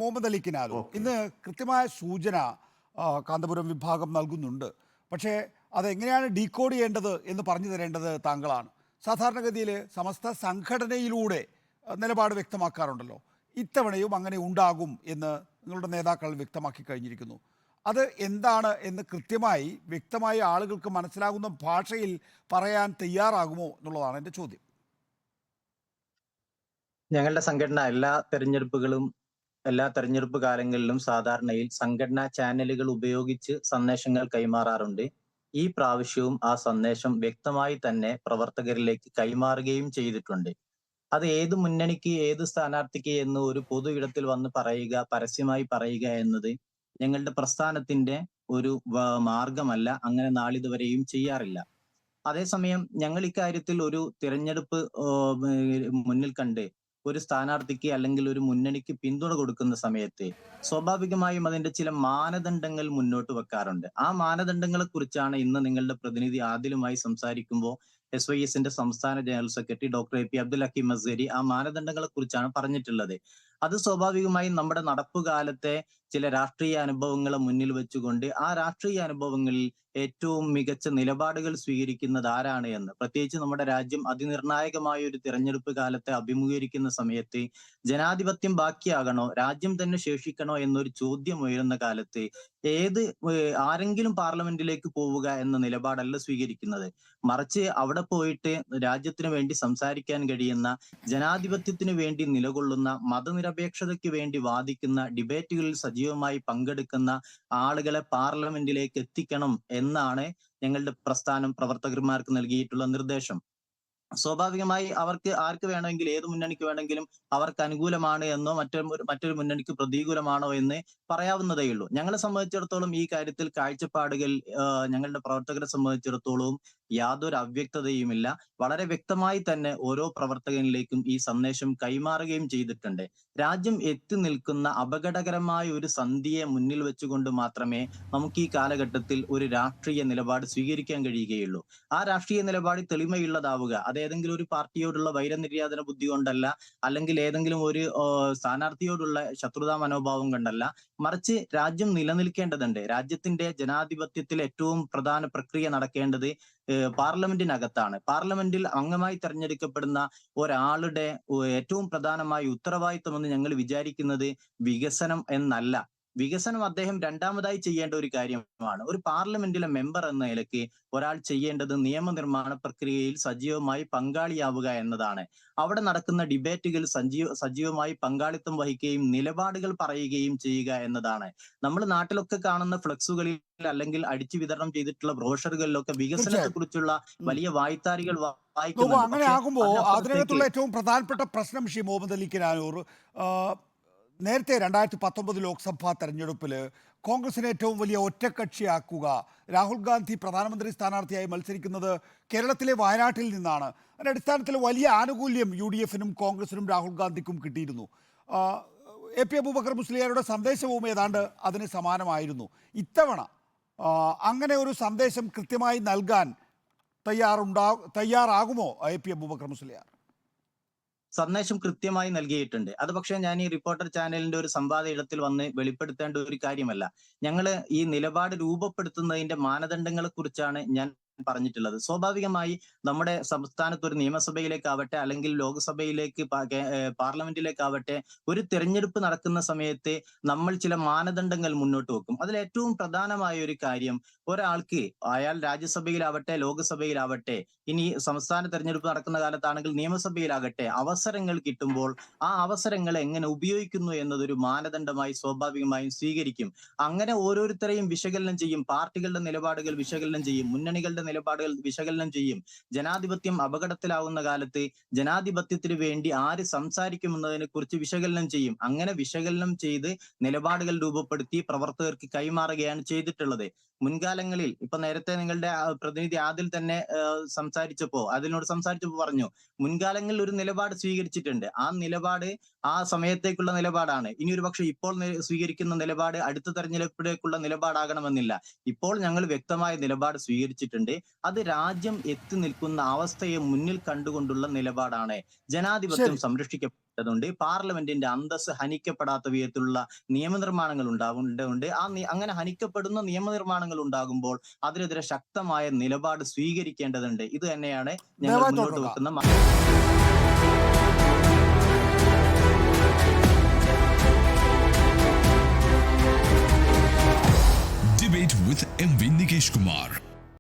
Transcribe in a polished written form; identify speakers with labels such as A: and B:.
A: Muhammad Ali Kinalur
B: okay.
A: ഇന്ന് കൃത്യമായ സൂചന കാന്തപുരം വിഭാഗം നൽകുന്നുണ്ട്. പക്ഷേ അതെങ്ങനെയാണ് ഡീകോഡ് ചെയ്യേണ്ടത് എന്ന് പറഞ്ഞു തരേണ്ടത് താങ്കളാണ്. സാധാരണഗതിയിൽ സമസ്ത സംഘടനയിലൂടെ നിലപാട് വ്യക്തമാക്കാറുണ്ടല്ലോ. ഇത്തവണയും അങ്ങനെ ഉണ്ടാകും എന്ന് നിങ്ങളുടെ നേതാക്കൾ വ്യക്തമാക്കി കഴിഞ്ഞിരിക്കുന്നു. അത് എന്താണ് എന്ന് കൃത്യമായി വ്യക്തമായി ആളുകൾക്ക് മനസ്സിലാകുന്ന ഭാഷയിൽ പറയാൻ തയ്യാറാകുമോ എന്നുള്ളതാണ് എൻ്റെ ചോദ്യം.
C: ഞങ്ങളുടെ സംഘടന എല്ലാ തെരഞ്ഞെടുപ്പ് കാലങ്ങളിലും സാധാരണയിൽ സംഘടനാ ചാനലുകൾ ഉപയോഗിച്ച് സന്ദേശങ്ങൾ കൈമാറാറുണ്ട്. ഈ പ്രാവശ്യവും ആ സന്ദേശം വ്യക്തമായി തന്നെ പ്രവർത്തകരിലേക്ക് കൈമാറുകയും ചെയ്തിട്ടുണ്ട്. അത് ഏത് മുന്നണിക്ക്, ഏത് സ്ഥാനാർത്ഥിക്ക് എന്ന് ഒരു പൊതു ഇടത്തിൽ വന്ന് പറയുക, പരസ്യമായി പറയുക എന്നത് ഞങ്ങളുടെ പ്രസ്ഥാനത്തിന്റെ ഒരു മാർഗമല്ല. അങ്ങനെ നാളിതുവരെയും ചെയ്യാറില്ല. അതേസമയം ഞങ്ങൾ ഇക്കാര്യത്തിൽ ഒരു തിരഞ്ഞെടുപ്പ് മുന്നിൽ കണ്ട് ഒരു സ്ഥാനാർത്ഥിക്ക് അല്ലെങ്കിൽ ഒരു മുന്നണിക്ക് പിന്തുണ കൊടുക്കുന്ന സമയത്ത് സ്വാഭാവികമായും അതിന്റെ ചില മാനദണ്ഡങ്ങൾ മുന്നോട്ട് വെക്കാറുണ്ട്. ആ മാനദണ്ഡങ്ങളെ കുറിച്ചാണ് ഇന്ന് നിങ്ങളുടെ പ്രതിനിധി ആദിലുമായി സംസാരിക്കുമ്പോൾ SYSന്റെ സംസ്ഥാന general secretary doctor AP Abdul Hakeem Asghari ആ മാനദണ്ഡങ്ങളെ കുറിച്ചാണ് പറഞ്ഞിട്ടുള്ളത്. അത് സ്വാഭാവികമായും നമ്മുടെ നടപ്പുകാലത്തെ ചില രാഷ്ട്രീയ അനുഭവങ്ങളെ മുന്നിൽ വെച്ചുകൊണ്ട് ആ രാഷ്ട്രീയ അനുഭവങ്ങളിൽ ഏറ്റവും മികച്ച നിലപാടുകൾ സ്വീകരിക്കുന്നത് ആരാണ് എന്ന്, പ്രത്യേകിച്ച് നമ്മുടെ രാജ്യം അതിനിർണായകമായ ഒരു തിരഞ്ഞെടുപ്പ് കാലത്തെ അഭിമുഖീകരിക്കുന്ന സമയത്ത് ജനാധിപത്യം ബാക്കിയാകണോ, രാജ്യം തന്നെ ശേഷിക്കണോ എന്നൊരു ചോദ്യം ഉയരുന്ന കാലത്ത് ആരെങ്കിലും പാർലമെന്റിലേക്ക് പോവുക എന്ന നിലപാടല്ല സ്വീകരിക്കുന്നത്. മറിച്ച് അവിടെ പോയിട്ട് രാജ്യത്തിന് വേണ്ടി സംസാരിക്കാൻ കഴിയുന്ന, ജനാധിപത്യത്തിന് വേണ്ടി നിലകൊള്ളുന്ന, മതനിരപേക്ഷതയ്ക്ക് വേണ്ടി വാദിക്കുന്ന, ഡിബേറ്റുകളിൽ സജീവമായി പങ്കെടുക്കുന്ന ആളുകളെ പാർലമെന്റിലേക്ക് എത്തിക്കണം എന്നാണ് ഞങ്ങളുടെ പ്രസ്ഥാനം പ്രവർത്തകന്മാർക്ക് നൽകിയിട്ടുള്ള നിർദ്ദേശം. സ്വാഭാവികമായി അവർക്ക് ആർക്ക് വേണമെങ്കിൽ, ഏത് മുന്നണിക്ക് വേണമെങ്കിലും അവർക്ക് അനുകൂലമാണ് എന്നോ മറ്റൊരു മുന്നണിക്ക് പ്രതികൂലമാണോ എന്ന് പറയാവുന്നതേയുള്ളൂ. ഞങ്ങളെ സംബന്ധിച്ചിടത്തോളം ഈ കാര്യത്തിൽ കാഴ്ചപ്പാടുകൾ ഞങ്ങളുടെ പ്രവർത്തകരെ സംബന്ധിച്ചിടത്തോളം യാതൊരു അവ്യക്തതയുമില്ല. വളരെ വ്യക്തമായി തന്നെ ഓരോ പ്രവർത്തകനിലേക്കും ഈ സന്ദേശം കൈമാറുകയും ചെയ്തിട്ടുണ്ട്. രാജ്യം എത്തി നിൽക്കുന്ന അപകടകരമായ ഒരു സന്ധിയെ മുന്നിൽ വെച്ചുകൊണ്ട് മാത്രമേ നമുക്ക് ഈ കാലഘട്ടത്തിൽ ഒരു രാഷ്ട്രീയ നിലപാട് സ്വീകരിക്കാൻ കഴിയുകയുള്ളൂ. ആ രാഷ്ട്രീയ നിലപാട് തെളിമയുള്ളതാവുക. അത് ഏതെങ്കിലും ഒരു പാർട്ടിയോടുള്ള വൈരനിര്യാതന ബുദ്ധി കൊണ്ടല്ല, അല്ലെങ്കിൽ ഏതെങ്കിലും ഒരു സ്ഥാനാർത്ഥിയോടുള്ള ശത്രുതാ മനോഭാവം കൊണ്ടല്ല, മറിച്ച് രാജ്യം നിലനിൽക്കേണ്ടതുണ്ട്. രാജ്യത്തിന്റെ ജനാധിപത്യത്തിൽ ഏറ്റവും പ്രധാന പ്രക്രിയ നടക്കേണ്ടത് പാർലമെന്റിനകത്താണ്. പാർലമെന്റിൽ അംഗമായി തെരഞ്ഞെടുക്കപ്പെടുന്ന ഒരാളുടെ ഏറ്റവും പ്രധാനമായ ഉത്തരവാദിത്വം എന്ന് ഞങ്ങൾ വിചാരിക്കുന്നത് വികസനം എന്നല്ല. വികസനം അദ്ദേഹം രണ്ടാമതായി ചെയ്യേണ്ട ഒരു കാര്യമാണ്. ഒരു പാർലമെന്റിലെ മെമ്പർ എന്ന നിലയ്ക്ക് ഒരാൾ ചെയ്യേണ്ടത് നിയമനിർമ്മാണ പ്രക്രിയയിൽ സജീവമായി പങ്കാളിയാവുക എന്നതാണ്. അവിടെ നടക്കുന്ന ഡിബേറ്റുകൾ സജീവമായി പങ്കാളിത്തം വഹിക്കുകയും നിലപാടുകൾ പറയുകയും ചെയ്യുക എന്നതാണ്. നമ്മൾ നാട്ടിലൊക്കെ കാണുന്ന ഫ്ലെക്സുകളിൽ അല്ലെങ്കിൽ അടിച്ചു വിതരണം ചെയ്തിട്ടുള്ള ബ്രോഷറുകളിലൊക്കെ വികസനത്തെ കുറിച്ചുള്ള വലിയ വായ്ത്താരികൾ വായിക്കുന്നു.
A: അങ്ങനെ ആകുമ്പോൾ അതിനകത്തുള്ള ഏറ്റവും പ്രധാനപ്പെട്ട പ്രശ്നം ശ്രീ മുഹമ്മദ് അലി കിനാലൂർ, നേരത്തെ 2019 ലോക്സഭാ തെരഞ്ഞെടുപ്പിൽ കോൺഗ്രസിനെ ഏറ്റവും വലിയ ഒറ്റക്കക്ഷിയാക്കുക, രാഹുൽ ഗാന്ധി പ്രധാനമന്ത്രി സ്ഥാനാർത്ഥിയായി മത്സരിക്കുന്നത് കേരളത്തിലെ വയനാട്ടിൽ നിന്നാണ്. അതിൻ്റെ അടിസ്ഥാനത്തിൽ വലിയ ആനുകൂല്യം UDFനും കോൺഗ്രസിനും രാഹുൽ ഗാന്ധിക്കും കിട്ടിയിരുന്നു. AP അബൂബക്കർ മുസ്ലിയാരുടെ സന്ദേശവും ഏതാണ്ട് അതിന് സമാനമായിരുന്നു. ഇത്തവണ അങ്ങനെ ഒരു സന്ദേശം കൃത്യമായി നൽകാൻ തയ്യാറാകുമോ AP അബൂബക്കർ മുസ്ലിയാർ?
C: സന്ദേശം കൃത്യമായി നൽകിയിട്ടുണ്ട്. അത് പക്ഷേ ഞാൻ ഈ റിപ്പോർട്ടർ ചാനലിന്റെ ഒരു സംവാദ ഇടത്തിൽ വന്ന് വെളിപ്പെടുത്തേണ്ട ഒരു കാര്യമല്ല. ഞങ്ങള് ഈ നിലപാട് രൂപപ്പെടുത്തുന്നതിന്റെ മാനദണ്ഡങ്ങളെ കുറിച്ചാണ് ഞാൻ പറഞ്ഞിട്ടുള്ളത്. സ്വാഭാവികമായി നമ്മുടെ സംസ്ഥാനത്ത് ഒരു നിയമസഭയിലേക്കാവട്ടെ അല്ലെങ്കിൽ ലോക്സഭയിലേക്ക് പാർലമെന്റിലേക്കാവട്ടെ ഒരു തിരഞ്ഞെടുപ്പ് നടക്കുന്ന സമയത്ത് നമ്മൾ ചില മാനദണ്ഡങ്ങൾ മുന്നോട്ട് വെക്കും. അതിൽ ഏറ്റവും പ്രധാനമായ ഒരു കാര്യം, ഒരാൾക്ക് അയാൾ രാജ്യസഭയിലാവട്ടെ ലോക്സഭയിലാവട്ടെ, ഇനി സംസ്ഥാന തെരഞ്ഞെടുപ്പ് നടക്കുന്ന കാലത്താണെങ്കിൽ നിയമസഭയിലാകട്ടെ, അവസരങ്ങൾ കിട്ടുമ്പോൾ ആ അവസരങ്ങൾ എങ്ങനെ ഉപയോഗിക്കുന്നു എന്നതൊരു മാനദണ്ഡമായി സ്വാഭാവികമായും സ്വീകരിക്കും. അങ്ങനെ ഓരോരുത്തരെയും വിശകലനം ചെയ്യും. പാർട്ടികളുടെ നിലപാടുകൾ വിശകലനം ചെയ്യും, മുന്നണികളുടെ നിലപാടുകൾ വിശകലനം ചെയ്യും. ജനാധിപത്യം അപകടത്തിലാവുന്ന കാലത്ത് ജനാധിപത്യത്തിന് വേണ്ടി ആര് സംസാരിക്കുമെന്നതിനെ കുറിച്ച് വിശകലനം ചെയ്യും. അങ്ങനെ വിശകലനം ചെയ്ത് നിലപാടുകൾ രൂപപ്പെടുത്തി പ്രവർത്തകർക്ക് കൈമാറുകയാണ് ചെയ്തിട്ടുള്ളത്. മുൻകാലങ്ങളിൽ ഇപ്പൊ നേരത്തെ നിങ്ങളുടെ പ്രതിനിധി ആദിൽ തന്നെ അതിനോട് സംസാരിച്ചപ്പോ പറഞ്ഞു, മുൻകാലങ്ങളിൽ ഒരു നിലപാട് സ്വീകരിച്ചിട്ടുണ്ട്. ആ നിലപാട് ആ സമയത്തേക്കുള്ള നിലപാടാണ്. ഇനി ഒരു പക്ഷെ ഇപ്പോൾ സ്വീകരിക്കുന്ന നിലപാട് അടുത്ത തെരഞ്ഞെടുപ്പിലേക്കുള്ള നിലപാടാകണമെന്നില്ല. ഇപ്പോൾ ഞങ്ങൾ വ്യക്തമായ നിലപാട് സ്വീകരിച്ചിട്ടുണ്ട്. അത് രാജ്യം എത്തി നിൽക്കുന്ന അവസ്ഥയെ മുന്നിൽ കണ്ടുകൊണ്ടുള്ള നിലപാടാണ്. ജനാധിപത്യം സംരക്ഷിക്കപ്പെട്ട ചെയ്യേണ്ടതുണ്ട്. പാർലമെന്റിന്റെ അന്തസ്സ് ഹനിക്കപ്പെടാത്ത വിധത്തിലുള്ള നിയമനിർമ്മാണങ്ങൾ ഉണ്ടാവേണ്ടതുണ്ട്. അങ്ങനെ ഹനിക്കപ്പെടുന്ന നിയമനിർമ്മാണങ്ങൾ ഉണ്ടാകുമ്പോൾ അതിനെതിരെ ശക്തമായ നിലപാട് സ്വീകരിക്കേണ്ടതുണ്ട്. ഇത് തന്നെയാണ് ഞങ്ങൾ
A: ദയവായി
C: മുന്നോട്ട്
A: തുടരുക.
C: വെക്കുന്ന